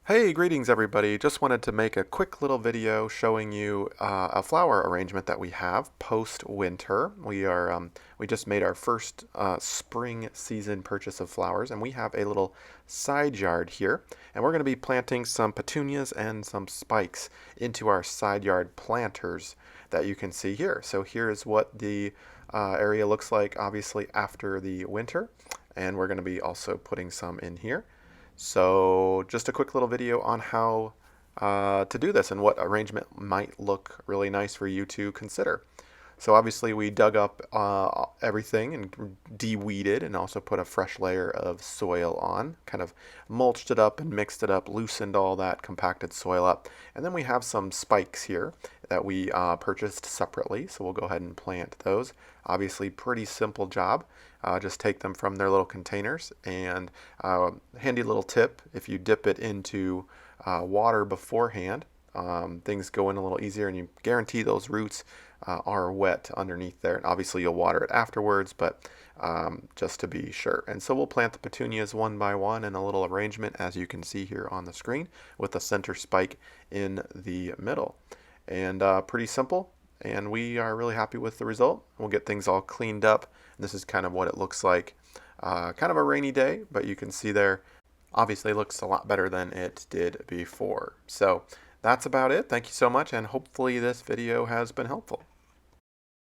Hey, greetings everybody. Just wanted to make a quick little video showing you a flower arrangement that we have post-winter. We just made our first spring season purchase of flowers, and we have a little side yard here, and we're going to be planting some petunias and some spikes into our side yard planters that you can see here. So here's what the area looks like obviously after the winter, and we're going to be also putting some in here. So just a quick little video on how to do this and what arrangement might look really nice for you to consider. So obviously we dug up everything and de-weeded and also put a fresh layer of soil on, kind of mulched it up and mixed it up, loosened all that compacted soil up. And then we have some spikes here that we purchased separately, so we'll go ahead and plant those. Obviously pretty simple job. Just take them from their little containers, and handy little tip, if you dip it into water beforehand, things go in a little easier, and you guarantee those roots are wet underneath there. And obviously you'll water it afterwards, but just to be sure. And so we'll plant the petunias one by one in a little arrangement, as you can see here on the screen, with the center spike in the middle. And pretty simple, and we are really happy with the result. We'll get things all cleaned up. And this is kind of what it looks like. Kind of a rainy day, but you can see there, obviously looks a lot better than it did before. So that's about it. Thank you so much, and hopefully this video has been helpful.